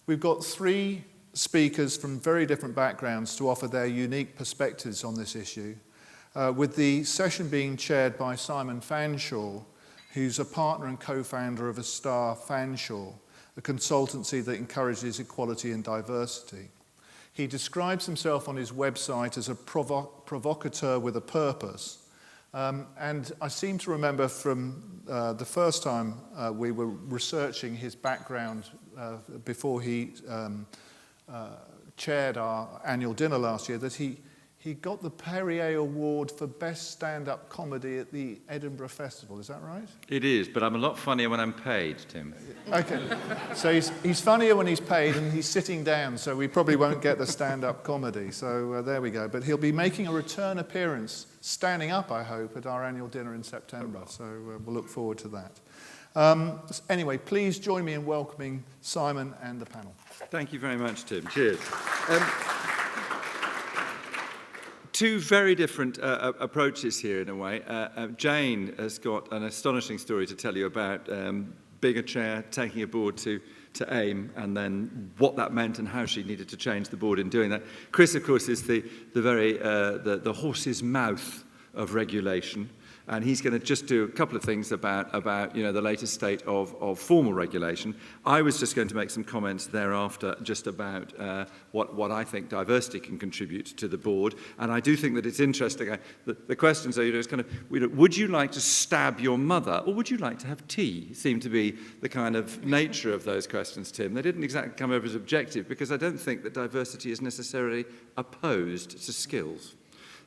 We've got 3 speakers from very different backgrounds to offer their unique perspectives on this issue, with the session being chaired by Simon Fanshawe, who's a partner and co-founder of astar-fanshawe, a consultancy that encourages equality and diversity. He describes himself on his website as a provocateur with a purpose. And I seem to remember from the first time we were researching his background before he chaired our annual dinner last year, that he got the Perrier Award for Best Stand-Up Comedy at the Edinburgh Festival. Is that right? It is, but I'm a lot funnier when I'm paid, Tim. Okay. So he's funnier when he's paid, and he's sitting down, so we probably won't get the stand-up comedy. So there we go. But he'll be making a return appearance, standing up, I hope, at our annual dinner in September. So we'll look forward to that. Anyway, please join me in welcoming Simon and the panel. Thank you very much, Tim. Cheers. 2 very different approaches here, in a way. Jane has got an astonishing story to tell you about being a chair, taking a board to AIM, and then what that meant and how she needed to change the board in doing that. Chris, of course, is the horse's mouth of regulation. And he's going to just do a couple of things about the latest state of formal regulation. I was just going to make some comments thereafter just about what I think diversity can contribute to the board. And I do think that it's interesting. The questions are, it's kind of, would you like to stab your mother, or would you like to have tea? Seem to be the kind of nature of those questions, Tim. They didn't exactly come over as objective, because I don't think that diversity is necessarily opposed to skills.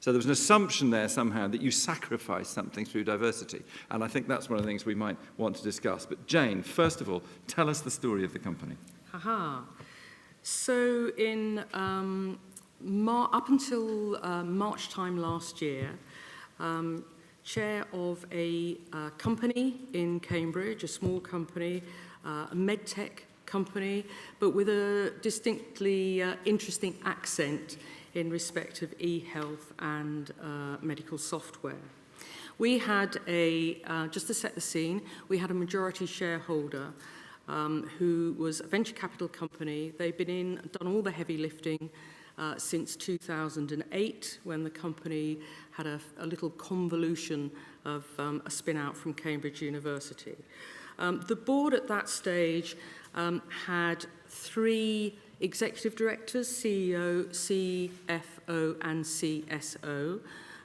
So there was an assumption there somehow that you sacrifice something through diversity. And I think that's one of the things we might want to discuss. But Jane, first of all, tell us the story of the company. So in up until March time last year, chair of a company in Cambridge, a small company, a medtech company, but with a distinctly interesting accent in respect of e-health and medical software. We had just to set the scene, we had a majority shareholder who was a venture capital company. They've done all the heavy lifting since 2008, when the company had a little convolution of a spin-out from Cambridge University. The board at that stage had 3 executive directors, CEO, CFO, and CSO,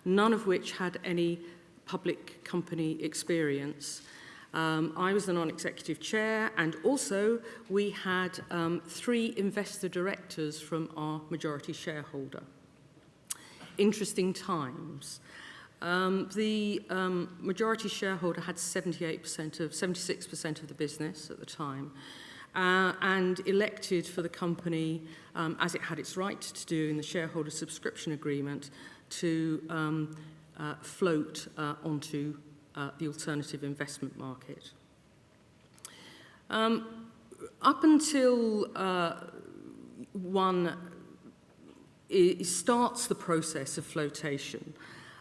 none of which had any public company experience. I was the non-executive chair, and also we had 3 investor directors from our majority shareholder. Interesting times. The majority shareholder had 76% of the business at the time, and elected for the company, as it had its right to do in the shareholder subscription agreement, to float onto the alternative investment market. Up until one starts the process of flotation,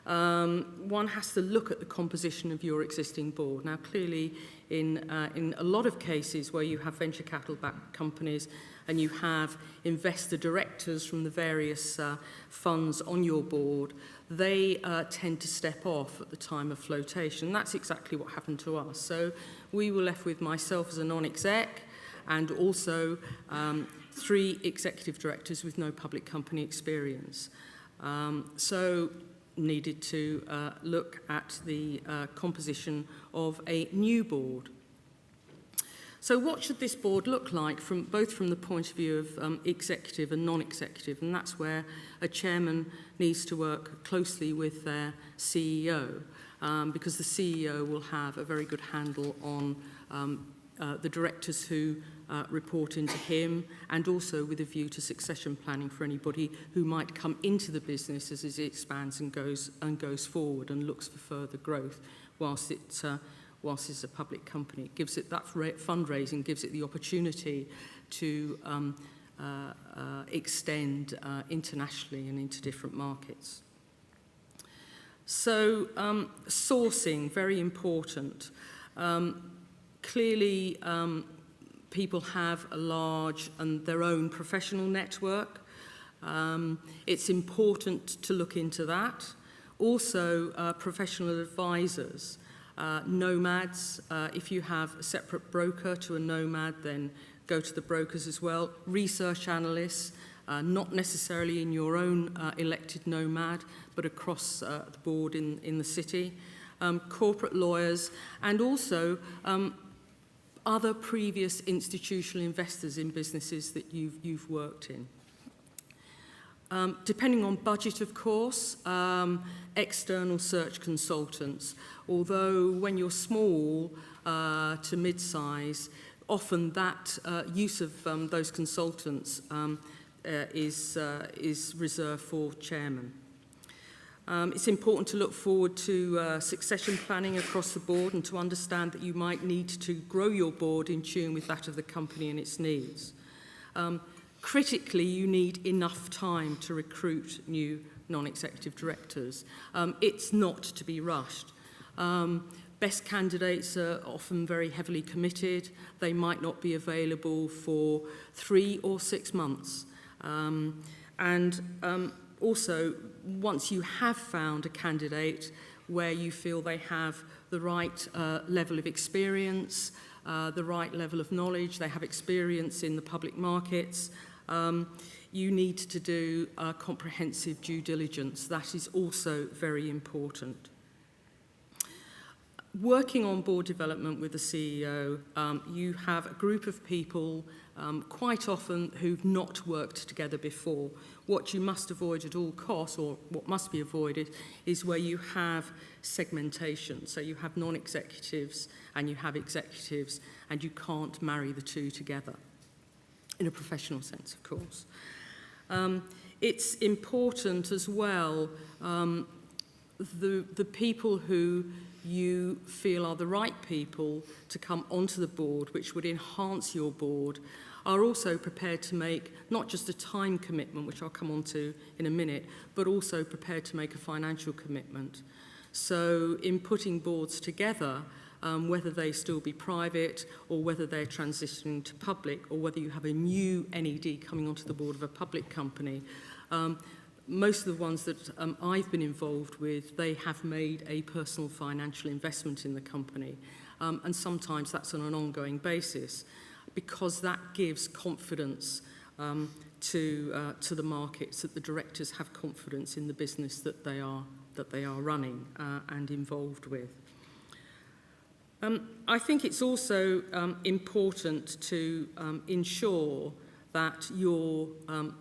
one has to look at the composition of your existing board. Now, clearly, in a lot of cases where you have venture capital-backed companies and you have investor directors from the various funds on your board, they tend to step off at the time of flotation. That's exactly what happened to us. So we were left with myself as a non-exec, and also 3 executive directors with no public company experience. So needed to look at the composition of a new board. So what should this board look like, both from the point of view of executive and non-executive? And that's where a chairman needs to work closely with their CEO, because the CEO will have a very good handle on the directors who report into him, and also with a view to succession planning for anybody who might come into the business as it expands and goes forward and looks for further growth whilst it's a public company. It gives it that fundraising, gives it the opportunity to extend internationally and into different markets. So sourcing, very important. Clearly, people have a large and their own professional network. It's important to look into that. Also, professional advisors, nomads. If you have a separate broker to a nomad, then go to the brokers as well. Research analysts, not necessarily in your own elected nomad, but across the board in the city. Corporate lawyers, and also other previous institutional investors in businesses that you've worked in. Depending on budget, of course, external search consultants. Although when you're small to mid-size, often that use of those consultants is reserved for chairmen. It's important to look forward to succession planning across the board and to understand that you might need to grow your board in tune with that of the company and its needs. Critically, you need enough time to recruit new non-executive directors. It's not to be rushed. Best candidates are often very heavily committed. They might not be available for 3 or 6 months. Also, once you have found a candidate where you feel they have the right level of experience, the right level of knowledge, they have experience in the public markets, you need to do comprehensive due diligence. That is also very important. Working on board development with the CEO, you have a group of people quite often who've not worked together before. What you must avoid at all costs, or what must be avoided, is where you have segmentation. So you have non-executives and you have executives, and you can't marry the two together, in a professional sense, of course. It's important as well, the people who you feel are the right people to come onto the board, which would enhance your board, are also prepared to make not just a time commitment, which I'll come on to in a minute, but also prepared to make a financial commitment. So in putting boards together, whether they still be private or whether they're transitioning to public, or whether you have a new NED coming onto the board of a public company, most of the ones that I've been involved with, they have made a personal financial investment in the company. And sometimes that's on an ongoing basis, because that gives confidence to the markets, that the directors have confidence in the business that they are running and involved with. I think it's also important to ensure that your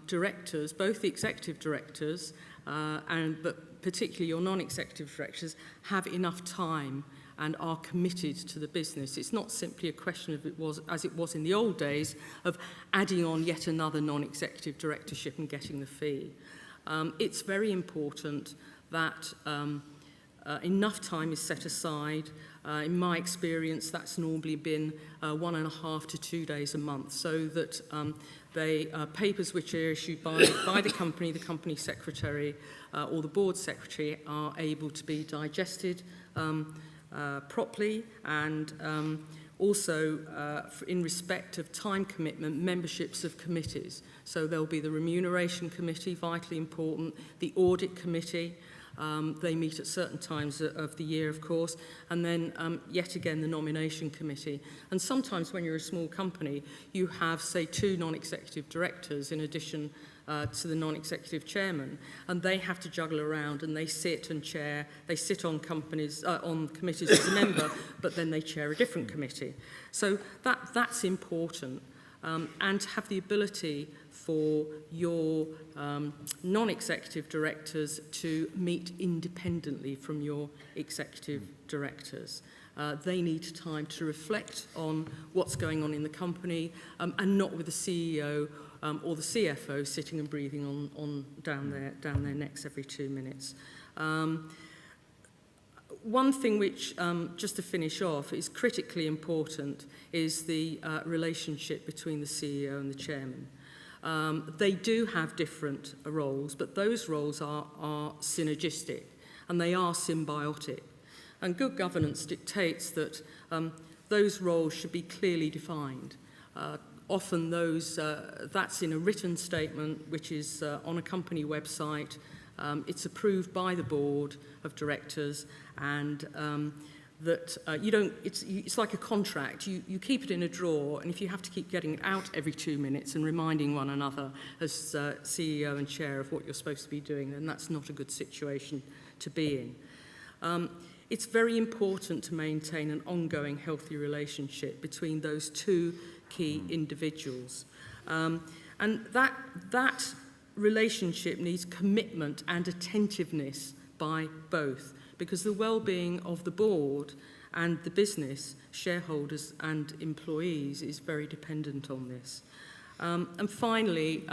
directors, both the executive directors but particularly your non-executive directors, have enough time and are committed to the business. It's not simply a question of, as it was in the old days, of adding on yet another non-executive directorship and getting the fee. It's very important that enough time is set aside. In my experience, that's normally been 1.5 to 2 days a month, so that papers which are issued by the company secretary or the board secretary are able to be digested properly, and also in respect of time commitment, memberships of committees. So there'll be the remuneration committee, vitally important, the audit committee. They meet at certain times of the year, of course, and then yet again the nomination committee. And sometimes when you're a small company, you have, say, 2 non-executive directors in addition to the non-executive chairman, and they have to juggle around, and they sit and chair. They sit on committees as a member, but then they chair a different committee. So that's important, and have the ability for your non-executive directors to meet independently from your executive directors. They need time to reflect on what's going on in the company, and not with the CEO or the CFO sitting and breathing on down their necks every 2 minutes. One thing which, just to finish off, is critically important is the relationship between the CEO and the chairman. They do have different roles, but those roles are synergistic and they are symbiotic. And good governance dictates that those roles should be clearly defined. Often that's in a written statement, which is on a company website. It's approved by the board of directors, and it's like a contract. You keep it in a drawer, and if you have to keep getting it out every 2 minutes and reminding one another as CEO and chair of what you're supposed to be doing, then that's not a good situation to be in. It's very important to maintain an ongoing healthy relationship between those two key individuals. And that relationship needs commitment and attentiveness by both, because the well-being of the board and the business, shareholders and employees, is very dependent on this. And finally,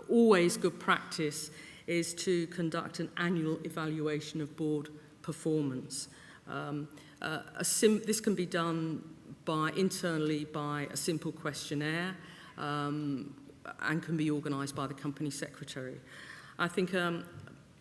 always good practice is to conduct an annual evaluation of board performance. This can be done internally by a simple questionnaire, and can be organised by the company secretary. I think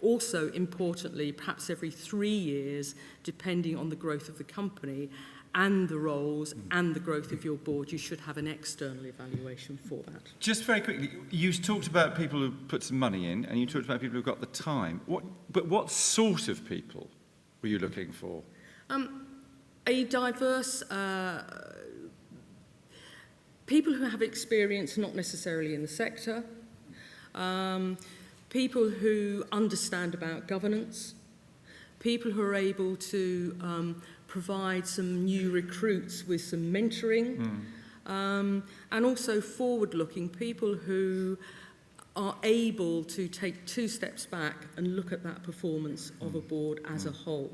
also importantly, perhaps every 3 years, depending on the growth of the company and the roles and the growth of your board, you should have an external evaluation for that. Just very quickly, you talked about people who put some money in, and you talked about people who've got the time. What sort of people were you looking for? A diverse people who have experience, not necessarily in the sector, people who understand about governance, people who are able to provide some new recruits with some mentoring, and also forward-looking people who are able to take 2 steps back and look at that performance of a board as a whole,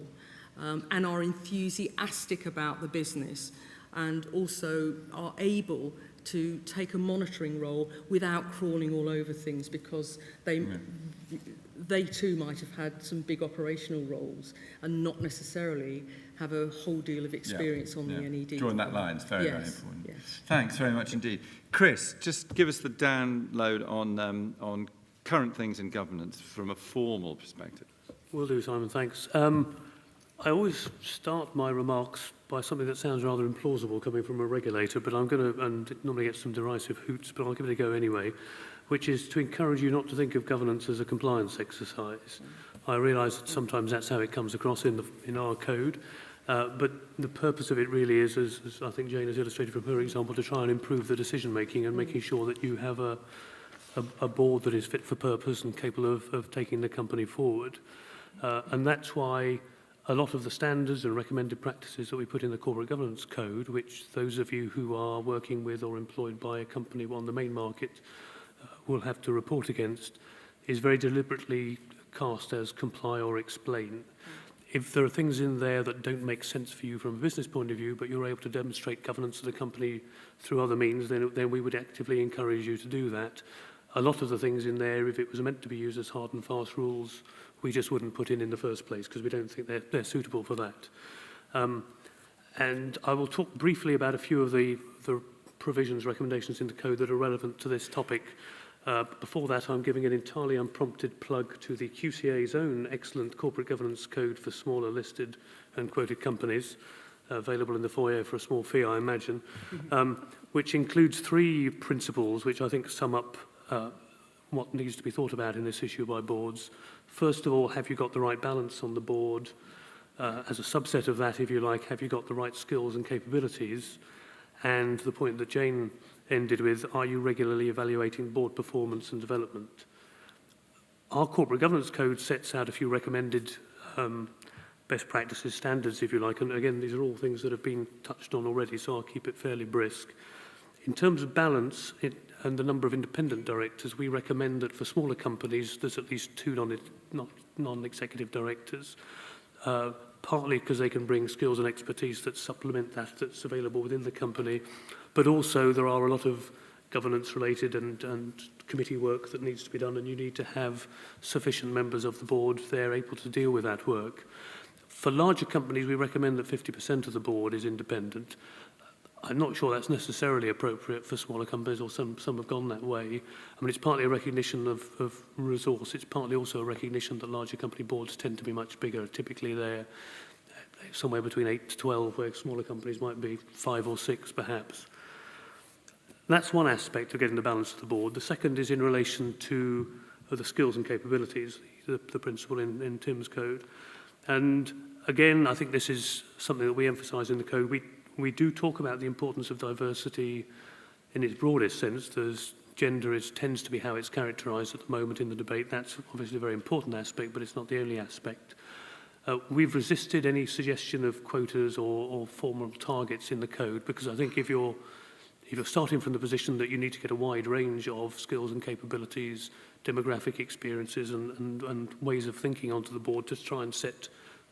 and are enthusiastic about the business, and also are able to take a monitoring role without crawling all over things, because they too might have had some big operational roles and not necessarily have a whole deal of experience on the NED. Drawing that line is very, very important. Yes. Thanks very much indeed. Chris, just give us the download on current things in governance from a formal perspective. Will do, Simon, thanks. I always start my remarks by something that sounds rather implausible coming from a regulator, but I'm going to, and it normally gets some derisive hoots, but I'll give it a go anyway, which is to encourage you not to think of governance as a compliance exercise. I realise that sometimes that's how it comes across in our code, but the purpose of it really is, as I think Jane has illustrated from her example, to try and improve the decision-making and making sure that you have a board that is fit for purpose and capable of taking the company forward. And that's why a lot of the standards and recommended practices that we put in the Corporate Governance Code, which those of you who are working with or employed by a company on the main market will have to report against, is very deliberately cast as comply or explain. If there are things in there that don't make sense for you from a business point of view, but you're able to demonstrate governance of the company through other means, then we would actively encourage you to do that. A lot of the things in there, if it was meant to be used as hard and fast rules, we just wouldn't put in the first place because we don't think they're suitable for that. And I will talk briefly about a few of the provisions, recommendations in the code that are relevant to this topic. Before that, I'm giving an entirely unprompted plug to the QCA's own excellent corporate governance code for smaller listed and quoted companies, available in the foyer for a small fee, I imagine, which includes 3 principles which I think sum up what needs to be thought about in this issue by boards. First of all, have you got the right balance on the board? As a subset of that, if you like, have you got the right skills and capabilities? And the point that Jane ended with, are you regularly evaluating board performance and development? Our corporate governance code sets out a few recommended best practices, standards, if you like. And again, these are all things that have been touched on already, so I'll keep it fairly brisk. In terms of balance and the number of independent directors, we recommend that for smaller companies, there's at least 2 non-executive directors, partly because they can bring skills and expertise that supplement that's available within the company, but also there are a lot of governance-related and committee work that needs to be done, and you need to have sufficient members of the board there able to deal with that work. For larger companies, we recommend that 50% of the board is independent. I'm not sure that's necessarily appropriate for smaller companies, or some have gone that way. I mean, it's partly a recognition of resource. It's partly also a recognition that larger company boards tend to be much bigger. Typically, they're somewhere between 8 to 12, where smaller companies might be 5 or 6, perhaps. That's one aspect of getting the balance of the board. The second is in relation to the skills and capabilities, the principle in Tim's code. And again, I think this is something that we emphasise in the code. We do talk about the importance of diversity in its broadest sense. Gender tends to be how it's characterised at the moment in the debate. That's obviously a very important aspect, but it's not the only aspect. We've resisted any suggestion of quotas or formal targets in the code, because I think if you're starting from the position that you need to get a wide range of skills and capabilities, demographic experiences and ways of thinking onto the board, to try and set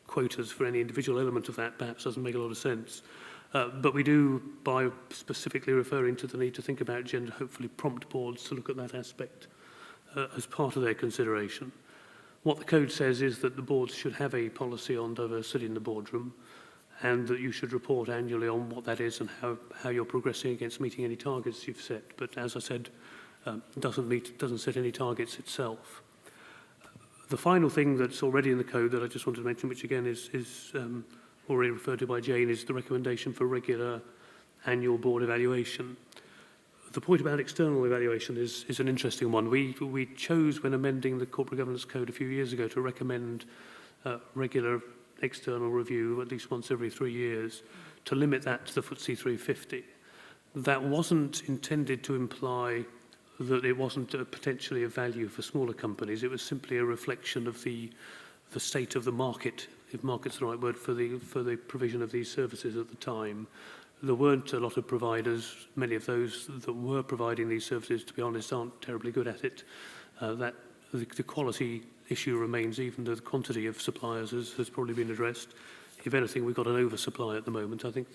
quotas for any individual element of that perhaps doesn't make a lot of sense. But we do, by specifically referring to the need to think about gender, hopefully prompt boards to look at that aspect as part of their consideration. What the code says is that the boards should have a policy on diversity in the boardroom, and that you should report annually on what that is and how you're progressing against meeting any targets you've set. But as I said, doesn't set any targets itself. The final thing that's already in the code that I just wanted to mention, which again is already referred to by Jane, is the recommendation for regular annual board evaluation. The point about external evaluation is an interesting one. We chose, when amending the Corporate Governance Code a few years ago, to recommend regular external review at least once every 3 years, to limit that to the FTSE 350. That wasn't intended to imply that it wasn't potentially of value for smaller companies. It was simply a reflection of the state of the market, if market's the right word, for the provision of these services at the time. There weren't a lot of providers. Many of those that were providing these services, to be honest, aren't terribly good at it. The quality issue remains, even though the quantity of suppliers has probably been addressed. If anything, we've got an oversupply at the moment. I think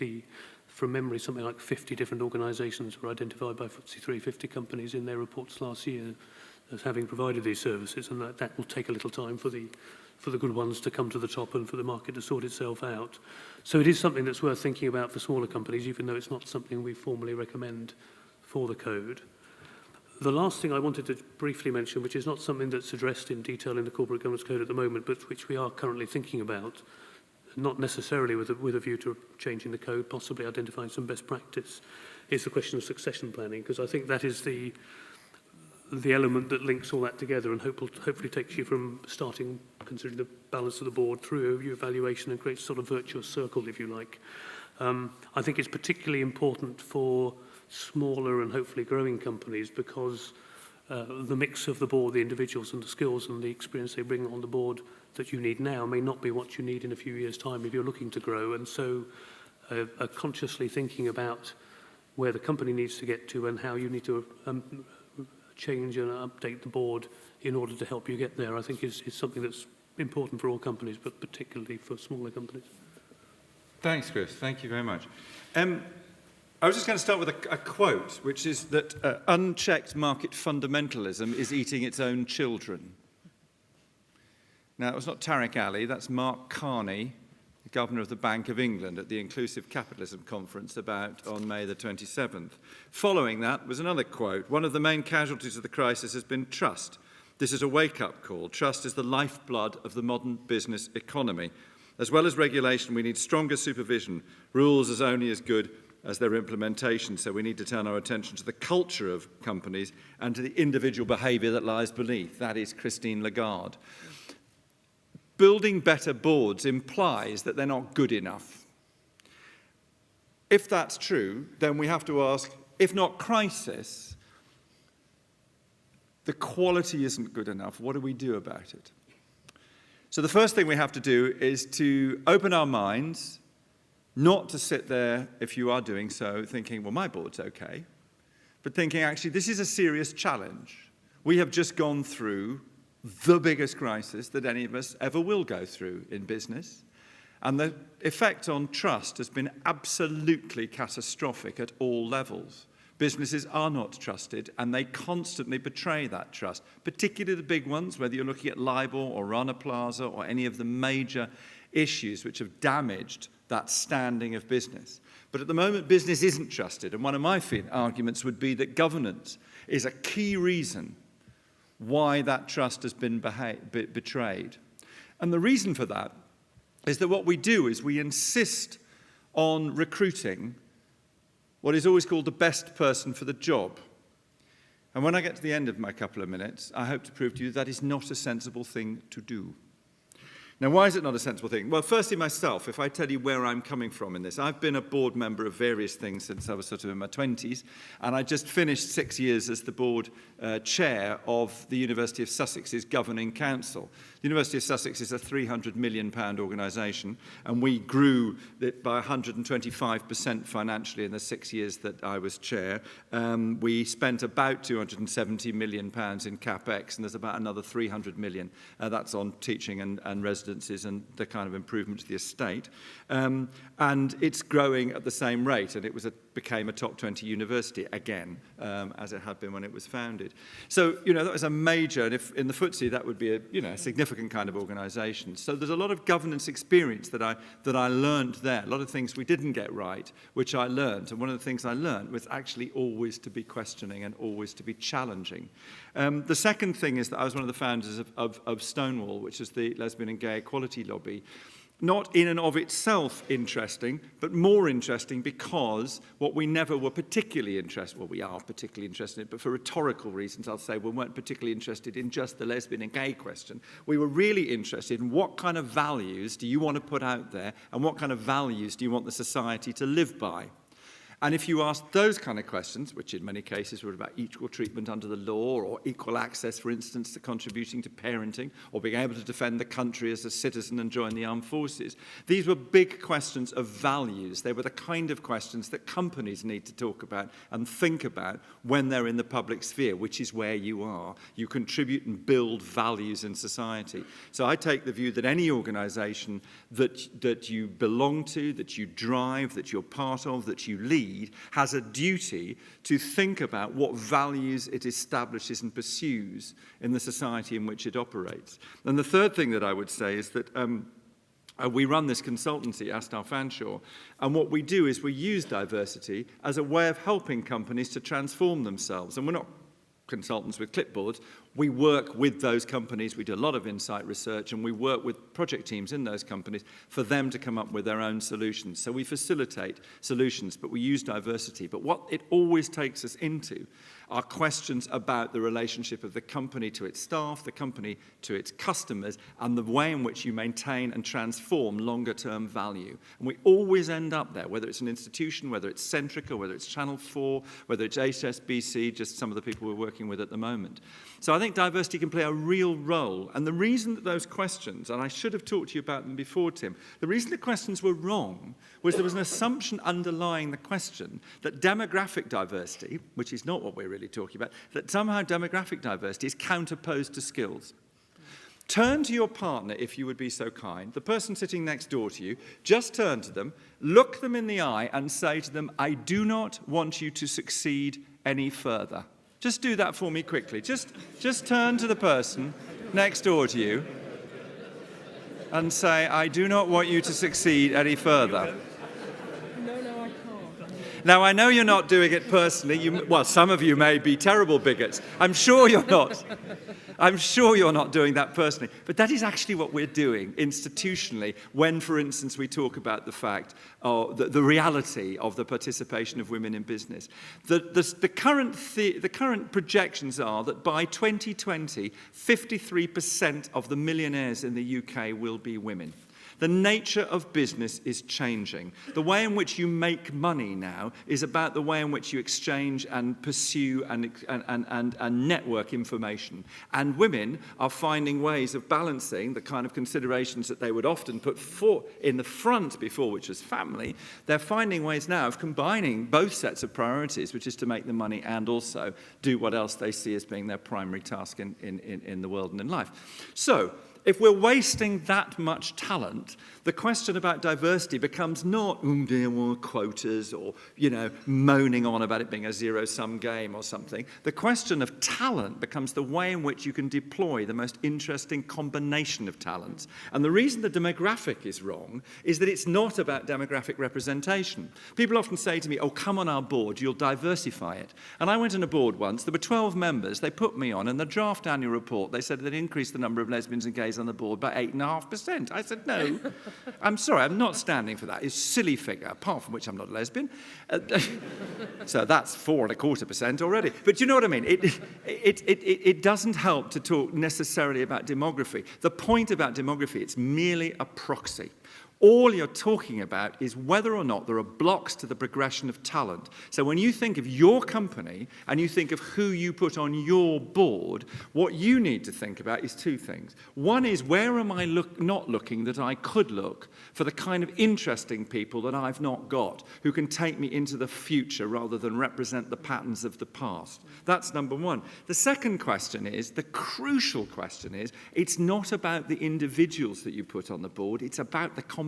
from memory, something like 50 different organisations were identified by FTSE 350 companies in their reports last year as having provided these services, and that will take a little time for the good ones to come to the top and for the market to sort itself out. So it is something that's worth thinking about for smaller companies, even though it's not something we formally recommend for the code. The last thing I wanted to briefly mention, which is not something that's addressed in detail in the Corporate Governance Code at the moment, but which we are currently thinking about, not necessarily with a view to changing the code, possibly identifying some best practice, is the question of succession planning, because I think that is the element that links all that together and hopefully takes you from starting, considering the balance of the board, through your evaluation and creates a sort of virtuous circle, if you like. I think it's particularly important for smaller and hopefully growing companies, because the mix of the board, the individuals and the skills and the experience they bring on the board that you need now may not be what you need in a few years' time if you're looking to grow. And so consciously thinking about where the company needs to get to and how you need to change and update the board in order to help you get there, I think is something that's important for all companies, but particularly for smaller companies. Thanks, Chris. Thank you very much. I was just going to start with a quote, which is that unchecked market fundamentalism is eating its own children. Now, it was not Tariq Ali, that's Mark Carney, the Governor of the Bank of England, at the Inclusive Capitalism Conference on May the 27th. Following that was another quote: "One of the main casualties of the crisis has been trust. This is a wake-up call. Trust is the lifeblood of the modern business economy. As well as regulation, we need stronger supervision. Rules as only as good as their implementation, so we need to turn our attention to the culture of companies and to the individual behaviour that lies beneath." That is Christine Lagarde. Building better boards implies that they're not good enough. If that's true, then we have to ask, if not crisis, the quality isn't good enough, what do we do about it? So the first thing we have to do is to open our minds, not to sit there, if you are doing so, thinking, well, my board's okay, but thinking, actually, this is a serious challenge. We have just gone through the biggest crisis that any of us ever will go through in business, and the effect on trust has been absolutely catastrophic at all levels. Businesses are not trusted, and they constantly betray that trust, particularly the big ones, whether you're looking at LIBOR or Rana Plaza or any of the major issues which have damaged that standing of business. But at the moment, business isn't trusted, and one of my arguments would be that governance is a key reason why that trust has been betrayed. And the reason for that is that what we do is we insist on recruiting what is always called the best person for the job. And when I get to the end of my couple of minutes, I hope to prove to you that is not a sensible thing to do. Now, why is it not a sensible thing? Well, firstly, myself, if I tell you where I'm coming from in this, I've been a board member of various things since I was sort of in my 20s, and I just finished 6 years as the board chair of the University of Sussex's Governing Council. The University of Sussex is a £300 million organisation, and we grew it by 125% financially in the 6 years that I was chair. We spent about £270 million in CapEx, and there's about another £300 million. That's on teaching and residences and the kind of improvement to the estate. And it's growing at the same rate, and it became a top 20 university again, as it had been when it was founded. So, that was a major, and if in the FTSE that would be a significant kind of organisation. So there's a lot of governance experience that I learned there, a lot of things we didn't get right, which I learned. And one of the things I learned was actually always to be questioning and always to be challenging. The second thing is that I was one of the founders of Stonewall, which is the lesbian and gay equality lobby. Not in and of itself interesting, but more interesting because what we never were particularly interested, well, we are particularly interested in it, but for rhetorical reasons, I'll say we weren't particularly interested in just the lesbian and gay question. We were really interested in what kind of values do you want to put out there, and what kind of values do you want the society to live by? And if you ask those kind of questions, which in many cases were about equal treatment under the law, or equal access, for instance, to contributing to parenting, or being able to defend the country as a citizen and join the armed forces, these were big questions of values. They were the kind of questions that companies need to talk about and think about when they're in the public sphere, which is where you are. You contribute and build values in society. So I take the view that any organisation that you belong to, that you drive, that you're part of, that you lead, has a duty to think about what values it establishes and pursues in the society in which it operates. And the third thing that I would say is that we run this consultancy, astar-fanshawe, and what we do is we use diversity as a way of helping companies to transform themselves. And we're not consultants with clipboards. We work with those companies, we do a lot of insight research, and we work with project teams in those companies for them to come up with their own solutions. So we facilitate solutions, but we use diversity. But what it always takes us into are questions about the relationship of the company to its staff, the company to its customers, and the way in which you maintain and transform longer-term value. And we always end up there, whether it's an institution, whether it's Centrica, whether it's Channel 4, whether it's HSBC, just some of the people we're working with at the moment. So I think diversity can play a real role. And the reason that those questions, and I should have talked to you about them before, Tim, the reason the questions were wrong was there was an assumption underlying the question that demographic diversity, which is not what we're really talking about, that somehow demographic diversity is counterposed to skills. Turn to your partner, if you would be so kind, the person sitting next door to you, just turn to them, look them in the eye and say to them, I do not want you to succeed any further. Just do that for me quickly. Just turn to the person next door to you and say, I do not want you to succeed any further. No, I can't. Now, I know you're not doing it personally. Well, some of you may be terrible bigots. I'm sure you're not. I'm sure you're not doing that personally. But that is actually what we're doing institutionally when, for instance, we talk about the fact, the reality of the participation of women in business. The current projections are that by 2020, 53% of the millionaires in the UK will be women. The nature of business is changing. The way in which you make money now is about the way in which you exchange and pursue and network information. And women are finding ways of balancing the kind of considerations that they would often put in the front before, which was family. They're finding ways now of combining both sets of priorities, which is to make the money and also do what else they see as being their primary task in the world and in life. So, if we're wasting that much talent, the question about diversity becomes not, quotas or, moaning on about it being a zero-sum game or something. The question of talent becomes the way in which you can deploy the most interesting combination of talents. And the reason the demographic is wrong is that it's not about demographic representation. People often say to me, oh, come on our board, you'll diversify it. And I went on a board once, there were 12 members, they put me on, and the draft annual report, they said they'd increase the number of lesbians and gays shares on the board by 8.5%. I said, no, I'm sorry, I'm not standing for that. It's a silly figure, apart from which I'm not a lesbian. So that's 4.25% already. But you know what I mean? It doesn't help to talk necessarily about demography. The point about demography, it's merely a proxy. All you're talking about is whether or not there are blocks to the progression of talent. So when you think of your company and you think of who you put on your board, what you need to think about is two things. One is, where am I not looking that I could look for the kind of interesting people that I've not got, who can take me into the future rather than represent the patterns of the past? That's number one. The second question is, the crucial question is, it's not about the individuals that you put on the board, it's about the combination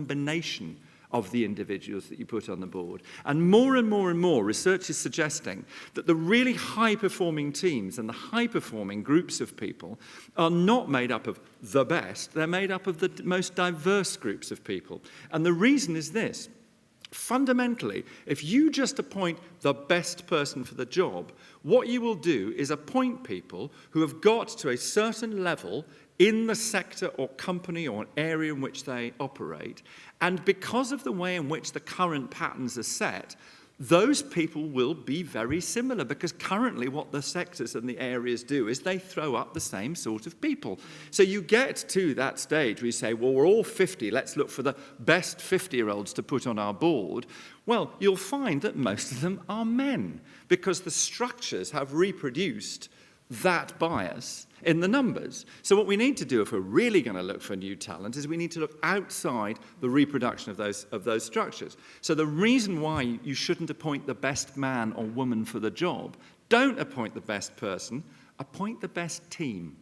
of the individuals that you put on the board. And more, research is suggesting that the really high-performing teams and the high-performing groups of people are not made up of the best, they're made up of the most diverse groups of people. And the reason is this. Fundamentally, if you just appoint the best person for the job, what you will do is appoint people who have got to a certain level in the sector or company or area in which they operate. And because of the way in which the current patterns are set, those people will be very similar, because currently what the sectors and the areas do is they throw up the same sort of people. So you get to that stage where you say, well, we're all 50, let's look for the best 50-year-olds to put on our board. Well, you'll find that most of them are men, because the structures have reproduced that bias in the numbers. So what we need to do if we're really going to look for new talent is we need to look outside the reproduction of those structures. So the reason why you shouldn't appoint the best man or woman for the job, don't appoint the best person, appoint the best team.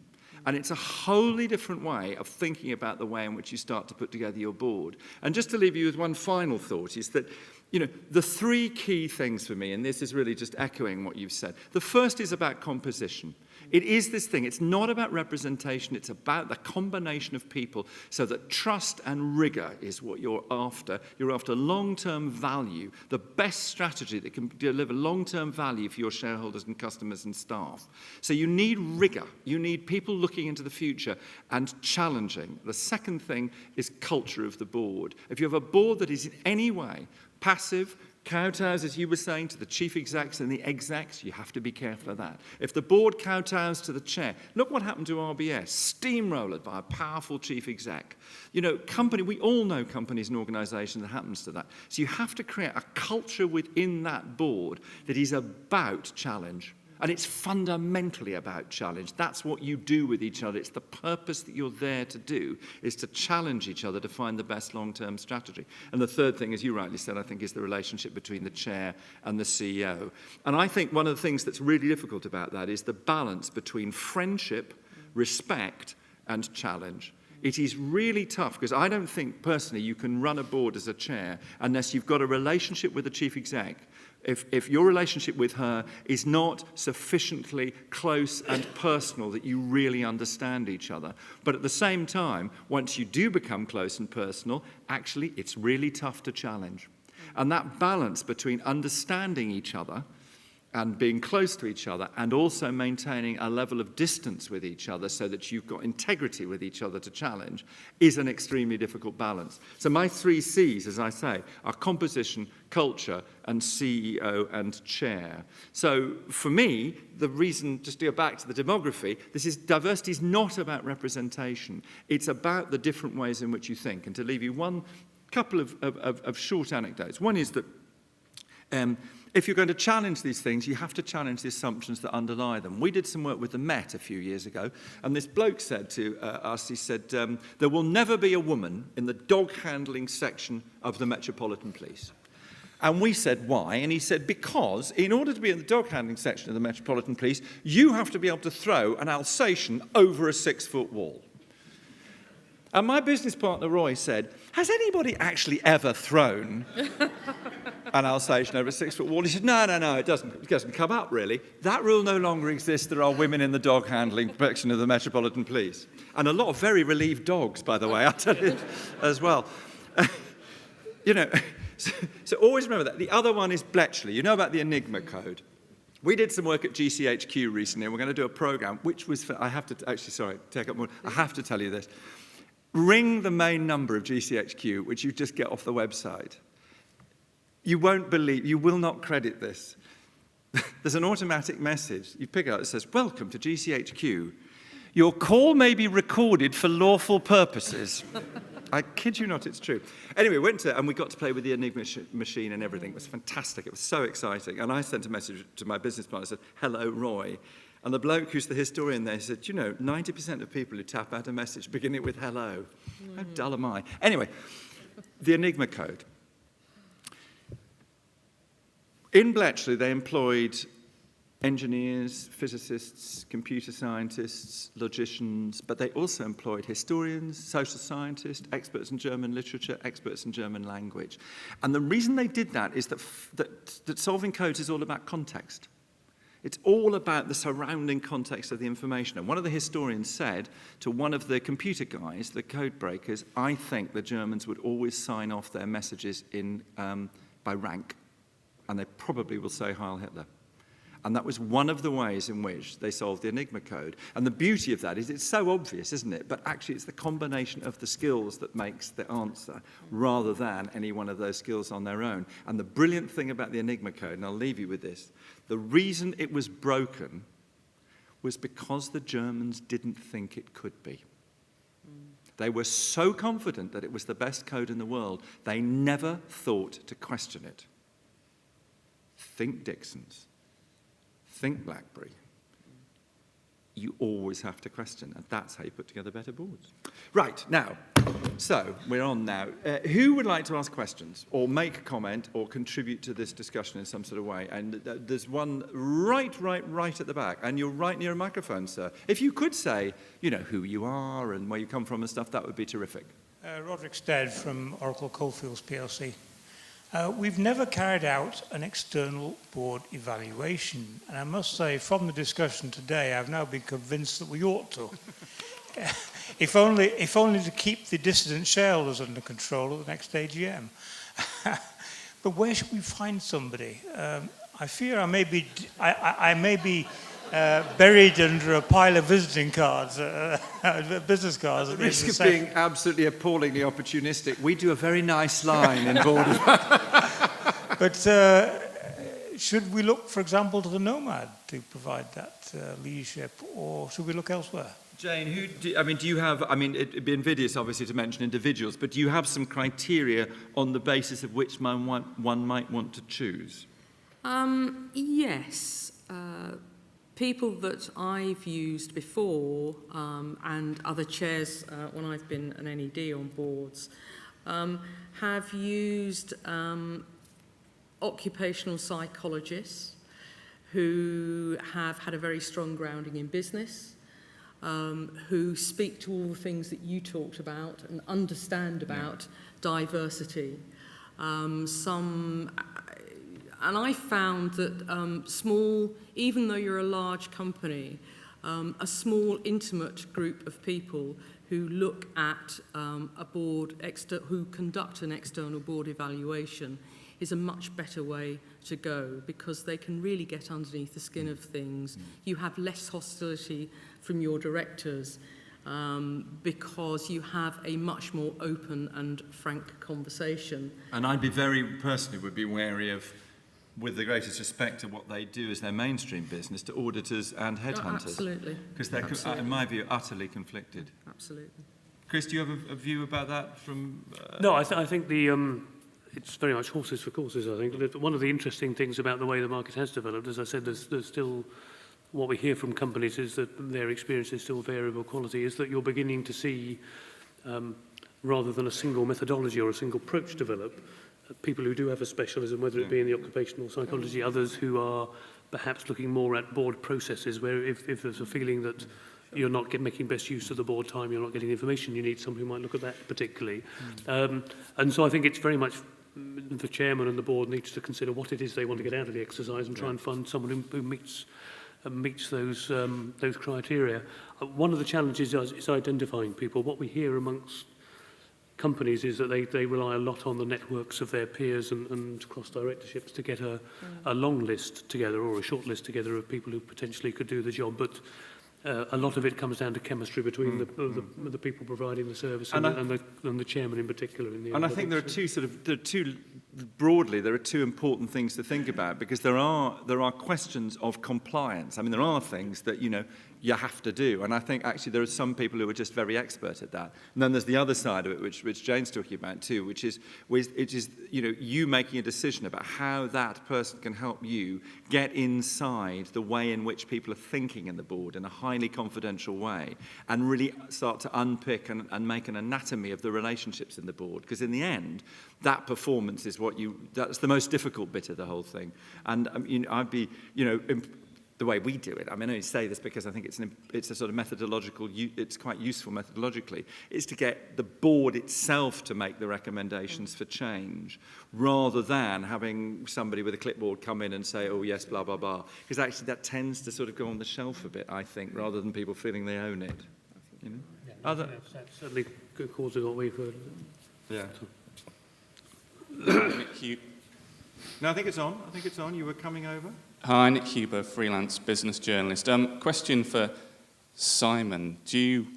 And it's a wholly different way of thinking about the way in which you start to put together your board. And just to leave you with one final thought is that, you know, the three key things for me, and this is really just echoing what you've said. The first is about composition. It is this thing, it's not about representation, it's about the combination of people, so that trust and rigor is what you're after. You're after long-term value, the best strategy that can deliver long-term value for your shareholders and customers and staff. So you need rigor, you need people looking into the future and challenging. The second thing is culture of the board. If you have a board that is in any way passive, kowtows, as you were saying, to the chief execs and the execs, you have to be careful of that. If the board kowtows to the chair, look what happened to RBS, steamrolled by a powerful chief exec. You know, we all know companies and organizations that happens to that. So you have to create a culture within that board that is about challenge. And it's fundamentally about challenge. That's what you do with each other. It's the purpose that you're there to do, is to challenge each other to find the best long-term strategy. And the third thing, as you rightly said, I think, is the relationship between the chair and the CEO. And I think one of the things that's really difficult about that is the balance between friendship, respect, and challenge. It is really tough, because I don't think, personally, you can run a board as a chair unless you've got a relationship with the chief exec. If your relationship with her is not sufficiently close and personal that you really understand each other. But at the same time, once you do become close and personal, actually it's really tough to challenge. And that balance between understanding each other and being close to each other, and also maintaining a level of distance with each other so that you've got integrity with each other to challenge, is an extremely difficult balance. So my 3 C's, as I say, are composition, culture, and CEO and chair. So for me, the reason, just to go back to the demography, diversity is not about representation. It's about the different ways in which you think. And to leave you one couple of short anecdotes. One is that if you're going to challenge these things, you have to challenge the assumptions that underlie them. We did some work with the Met a few years ago, and this bloke said to us, he said, there will never be a woman in the dog handling section of the Metropolitan Police. And we said, why? And he said, because in order to be in the dog handling section of the Metropolitan Police, you have to be able to throw an Alsatian over a 6-foot wall. And my business partner, Roy, said, has anybody actually ever thrown an Alsatian over a 6-foot wall? He said, no, it doesn't come up, really. That rule no longer exists. There are women in the dog handling section of the Metropolitan Police. And a lot of very relieved dogs, by the way, I'll tell you, as well. You know, so always remember that. The other one is Bletchley. You know about the Enigma code. We did some work at GCHQ recently, and we're going to do a program, which was for, I have to tell you this. ring the main number of GCHQ, which you just get off the website. You won't believe, you will not credit this. There's an automatic message. You pick it up, it says, "Welcome to GCHQ. Your call may be recorded for lawful purposes." I kid you not, it's true. Anyway, we went to, and we got to play with the Enigma machine and everything. It was fantastic. It was so exciting. And I sent a message to my business partner. I said, "Hello, Roy." And the bloke who's the historian there said, 90% of people who tap out a message begin it with hello. How dull am I? Anyway, the Enigma code. In Bletchley, they employed engineers, physicists, computer scientists, logicians, but they also employed historians, social scientists, experts in German literature, experts in German language. And the reason they did that is that solving codes is all about context. It's all about the surrounding context of the information. And one of the historians said to one of the computer guys, the code breakers, "I think the Germans would always sign off their messages by rank, and they probably will say Heil Hitler." And that was one of the ways in which they solved the Enigma code. And the beauty of that is it's so obvious, isn't it? But actually it's the combination of the skills that makes the answer rather than any one of those skills on their own. And the brilliant thing about the Enigma code, and I'll leave you with this, the reason it was broken was because the Germans didn't think it could be. They were so confident that it was the best code in the world, they never thought to question it. Think Dixon's. Think BlackBerry. You always have to question, and that's how you put together better boards. Right, now, so we're on now. Who would like to ask questions or make a comment or contribute to this discussion in some sort of way? And there's one right at the back, and you're right near a microphone, sir. If you could say, who you are and where you come from and stuff, that would be terrific. Roderick Stead from Oracle Coalfields PLC. We've never carried out an external board evaluation, and I must say from the discussion today I've now been convinced that we ought to. if only to keep the dissident shareholders under control at the next AGM. But where should we find somebody? I fear I may be buried under a pile of visiting cards, business cards. At the risk of being absolutely appallingly opportunistic, we do a very nice line in board. But should we look, for example, to the Nomad to provide that leadership, or should we look elsewhere? Jane, do you have, it'd be invidious obviously to mention individuals, but do you have some criteria on the basis of which one might want to choose? Yes. People that I've used before and other chairs when I've been an NED on boards have used occupational psychologists who have had a very strong grounding in business, who speak to all the things that you talked about and understand about diversity. And I found that small, even though you're a large company, a small, intimate group of people who look at a board, who conduct an external board evaluation is a much better way to go because they can really get underneath the skin of things. You have less hostility from your directors because you have a much more open and frank conversation. And I'd be would be wary of, with the greatest respect to what they do as their mainstream business, to auditors and headhunters. Absolutely. Because they're, in my view, utterly conflicted. Absolutely. Chris, do you have a view about that from... No, I think it's very much horses for courses, I think. One of the interesting things about the way the market has developed, as I said, there's still... What we hear from companies is that their experience is still variable quality, is that you're beginning to see, rather than a single methodology or a single approach develop, people who do have a specialism, whether it be in the occupational psychology, others who are perhaps looking more at board processes, where if there's a feeling that you're not making best use of the board time, you're not getting information, you need someone who might look at that particularly. And so I think it's very much the chairman and the board needs to consider what it is they want to get out of the exercise and try and find someone who meets those criteria. One of the challenges is identifying people. What we hear amongst companies is that they rely a lot on the networks of their peers and cross-directorships to get a long list together or a short list together of people who potentially could do the job. But A lot of it comes down to chemistry between the people providing the service and the chairman in particular. In the and I think there are two important things to think about, because there are questions of compliance. I mean, there are things that, you have to do. And I think actually there are some people who are just very expert at that. And then there's the other side of it, which Jane's talking about too, which is you making a decision about how that person can help you get inside the way in which people are thinking in the board in a highly confidential way, and really start to unpick and make an anatomy of the relationships in the board. Because in the end, that performance is that's the most difficult bit of the whole thing. And I'd be, the way we do it, I mean, I only say this because I think it's a sort of methodological, it's quite useful methodologically, is to get the board itself to make the recommendations for change, rather than having somebody with a clipboard come in and say, oh yes, blah, blah, blah. Because actually that tends to sort of go on the shelf a bit, I think, rather than people feeling they own it. Yeah, that's certainly good cause of what we've heard. Yeah. Nick Huber. No, I think it's on. You were coming over. Hi, Nick Huber, freelance business journalist. Question for Simon. Would you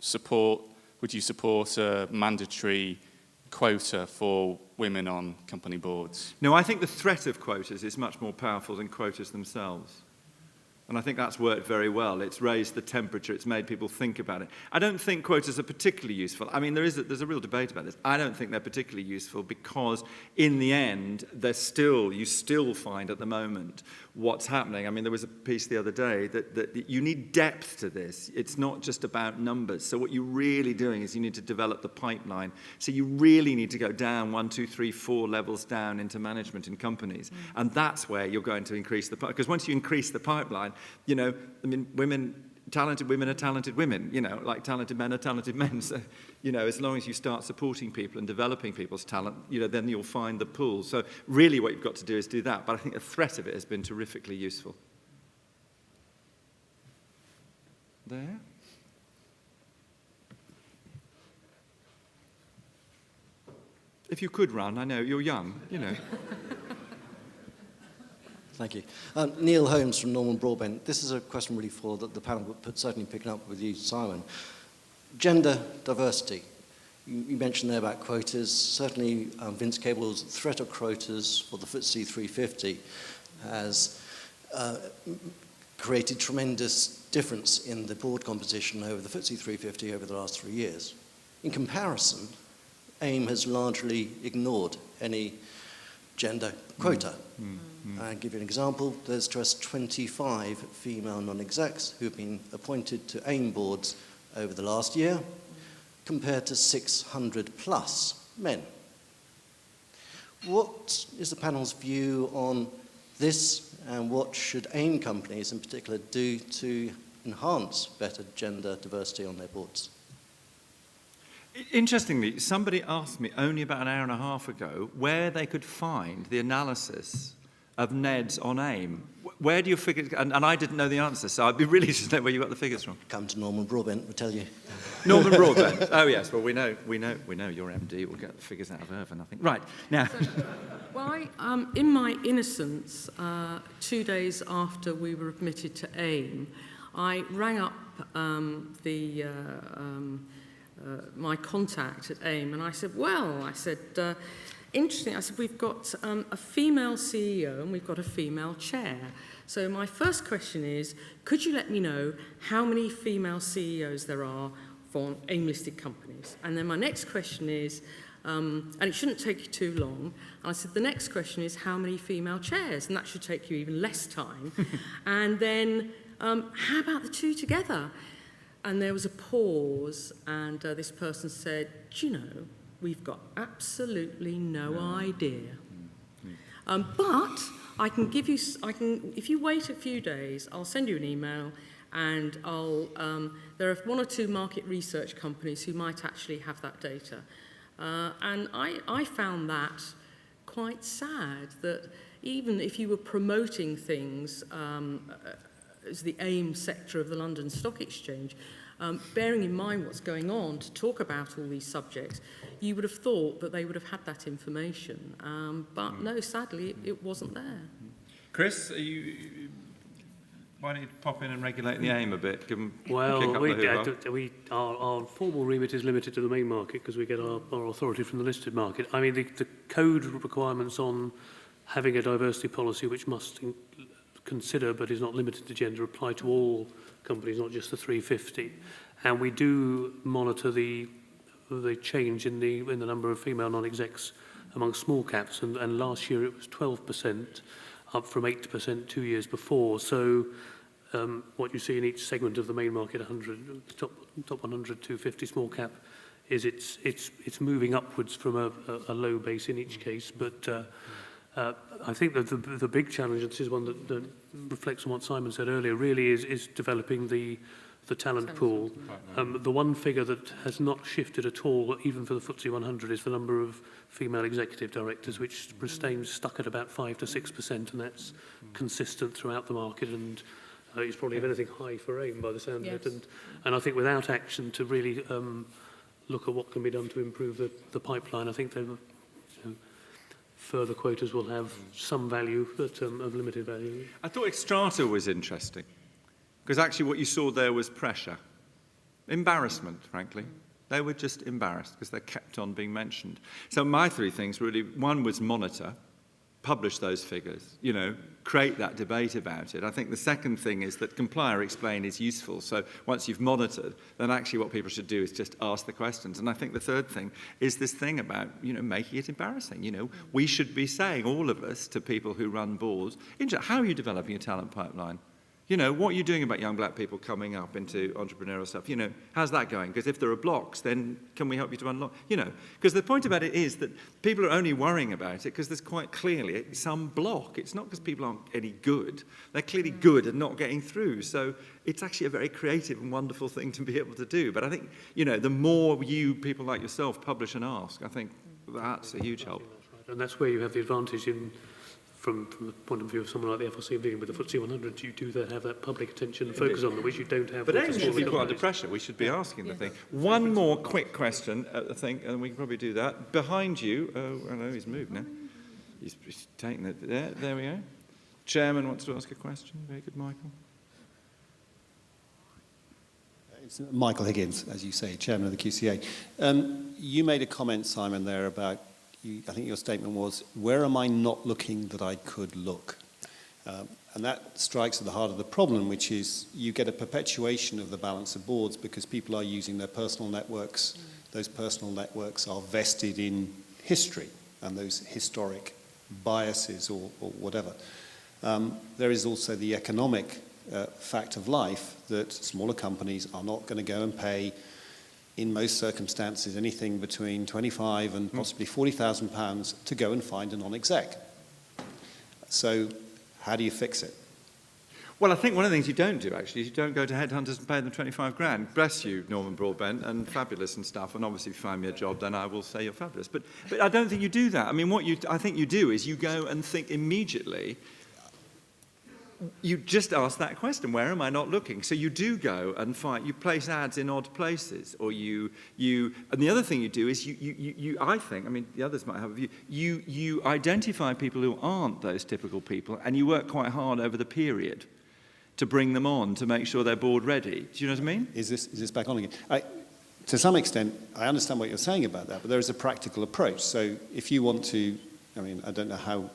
support a mandatory quota for women on company boards? No, I think the threat of quotas is much more powerful than quotas themselves. And I think that's worked very well. It's raised the temperature. It's made people think about it. I don't think quotas are particularly useful. I mean, there's a real debate about this. I don't think they're particularly useful because, in the end, you still find at the moment what's happening. I mean, there was a piece the other day that you need depth to this. It's not just about numbers. So what you're really doing is you need to develop the pipeline. So you really need to go down 1, 2, 3, 4 levels down into management in companies. And that's where you're going to increase the pipeline. Because once you increase the pipeline, I mean, talented women are talented women, like talented men are talented men. So, as long as you start supporting people and developing people's talent, then you'll find the pool. So really what you've got to do is do that. But I think the threat of it has been terrifically useful. There. If you could run, I know, you're young, Thank you. Neil Holmes from Norman Broadbent. This is a question really for the panel, but certainly picking up with you, Simon. Gender diversity. You mentioned there about quotas. Certainly, Vince Cable's threat of quotas for the FTSE 350 has created tremendous difference in the board composition over the FTSE 350 over the last 3 years. In comparison, AIM has largely ignored any gender quota. I'll give you an example. There's just 25 female non-execs who've been appointed to AIM boards over the last year, compared to 600 plus men. What is the panel's view on this, and what should AIM companies in particular do to enhance better gender diversity on their boards? Interestingly, somebody asked me only about an hour and a half ago where they could find the analysis of NEDs on AIM. Where do you figure, and I didn't know the answer, so I'd be really interested to know where you got the figures from. Come to Norman Broadbent, we'll tell you. Norman Broadbent. Oh yes, well we know your MD will get the figures out of Irvine, I think. Right, now. Well, in my innocence, 2 days after we were admitted to AIM, I rang up my contact at AIM, and I said, interesting. I said, we've got a female CEO and we've got a female chair. So my first question is, could you let me know how many female CEOs there are for AIM-listed companies? And then my next question is, and it shouldn't take you too long, I said, the next question is, how many female chairs? And that should take you even less time. And then, how about the two together? And there was a pause, and this person said, do you know, we've got absolutely no idea. But I can give you, if you wait a few days, I'll send you an email, and there are 1 or 2 market research companies who might actually have that data. And I found that quite sad, that even if you were promoting things as the AIM sector of the London Stock Exchange, bearing in mind what's going on to talk about all these subjects, you would have thought that they would have had that information. But no, sadly, it wasn't there. Chris, Why don't you pop in and regulate the AIM a bit? Give them Well, kick up the hoo-ha. our formal remit is limited to the main market because we get our authority from the listed market. I mean, the code requirements on having a diversity policy which must consider but is not limited to gender apply to all companies, not just the 350. And we do monitor the change in the number of female non-execs among small caps, and last year it was 12%, up from 8% 2 years before. So what you see in each segment of the main market, 100, top 100 to 50 small cap, is it's moving upwards from a low base in each case. But I think that the big challenge, and this is one that reflects on what Simon said earlier, really is developing the talent pool. The one figure that has not shifted at all, even for the FTSE 100, is the number of female executive directors, which remains stuck at about 5 to 6%, and that's consistent throughout the market, and it's probably, if anything, high for AIM by the sound of it. And I think without action to really look at what can be done to improve the pipeline, I think further quotas will have some value, but of limited value. I thought Xstrata was interesting, because actually what you saw there was pressure. Embarrassment, frankly. They were just embarrassed because they kept on being mentioned. So my three things really, one was monitor, publish those figures, create that debate about it. I think the second thing is that comply or explain is useful. So once you've monitored, then actually what people should do is just ask the questions. And I think the third thing is this thing about, making it embarrassing. We should be saying, all of us, to people who run boards, how are you developing a talent pipeline? What are you doing about young black people coming up into entrepreneurial stuff? How's that going? Because if there are blocks, then can we help you to unlock? Because the point about it is that people are only worrying about it because there's quite clearly some block. It's not because people aren't any good. They're clearly good and not getting through. So it's actually a very creative and wonderful thing to be able to do. But I think, the more people like yourself publish and ask, I think that's a huge help. And that's where you have the advantage from the point of view of someone like the FRC dealing with the FTSE 100, you do have that public attention and focus on them, which you don't have. But AIM should be quite under pressure. We should be asking the thing. One more quick question, I think, and we can probably do that. Behind you, I know he's moved now. He's taking it there. There we go. Chairman wants to ask a question. Very good, Michael. It's Michael Higgins, as you say, Chairman of the QCA. You made a comment, Simon, there about, I think your statement was, where am I not looking that I could look? And that strikes at the heart of the problem, which is you get a perpetuation of the balance of boards because people are using their personal networks. Those personal networks are vested in history and those historic biases or whatever. There is also the economic fact of life that smaller companies are not going to go and pay, in most circumstances, anything between £25,000 and possibly £40,000 to go and find a non-exec. So how do you fix it? Well, I think one of the things you don't do, actually, is you don't go to headhunters and pay them 25 grand. Bless you, Norman Broadbent, and fabulous and stuff. And obviously, if you find me a job, then I will say you're fabulous. But I don't think you do that. I mean, what I think you do is you go and think immediately. You just ask that question, where am I not looking? So you do go and find, you place ads in odd places, or and the other thing you do is I think, I mean, the others might have a view, you identify people who aren't those typical people, and you work quite hard over the period to bring them on, to make sure they're board ready. Do you know what I mean? Is this back on again? To some extent, I understand what you're saying about that, but there is a practical approach. So if you want to, I mean, I don't know how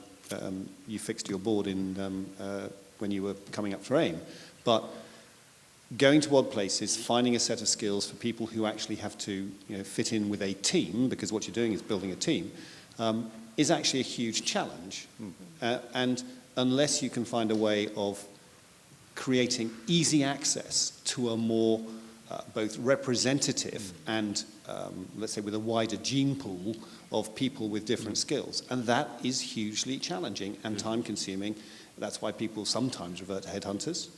you fixed your board in when you were coming up for AIM, but going to odd places, finding a set of skills for people who actually have to fit in with a team, because what you're doing is building a team, is actually a huge challenge. And unless you can find a way of creating easy access to a more both representative and, let's say, with a wider gene pool of people with different skills. And that is hugely challenging and time-consuming. That's why people sometimes revert to headhunters.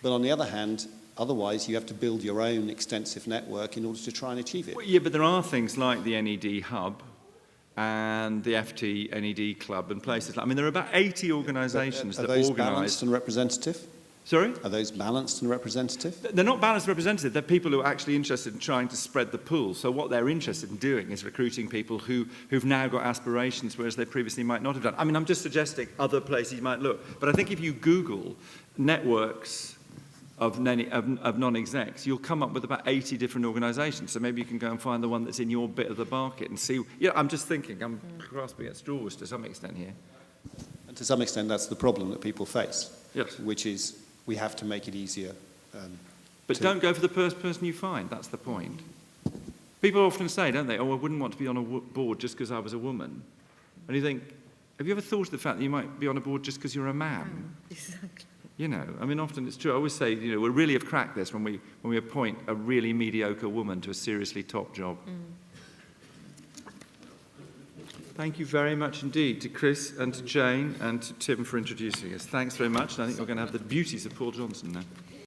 But on the other hand, otherwise you have to build your own extensive network in order to try and achieve it. Well, yeah, but there are things like the NED Hub and the FT NED Club and places like, I mean, there are about 80 organisations that organise. Are those balanced and representative? Sorry? Are those balanced and representative? They're not balanced representative. They're people who are actually interested in trying to spread the pool. So what they're interested in doing is recruiting people who've now got aspirations, whereas they previously might not have done. I mean, I'm just suggesting other places you might look. But I think if you Google networks of non-execs, you'll come up with about 80 different organisations. So maybe you can go and find the one that's in your bit of the market and see. Yeah, I'm just thinking. I'm grasping at straws to some extent here. And to some extent, that's the problem that people face. Yes. Which is we have to make it easier. But don't go for the first person you find. That's the point. People often say, don't they, oh, I wouldn't want to be on a board just because I was a woman. And you think, have you ever thought of the fact that you might be on a board just because you're a man? Exactly. You know, I mean, often it's true. I always say, you know, we really have cracked this when we appoint a really mediocre woman to a seriously top job. Thank you very much indeed to Chris and to Jane and to Tim for introducing us. Thanks very much. And I think we're going to have the beauties of Paul Johnson now.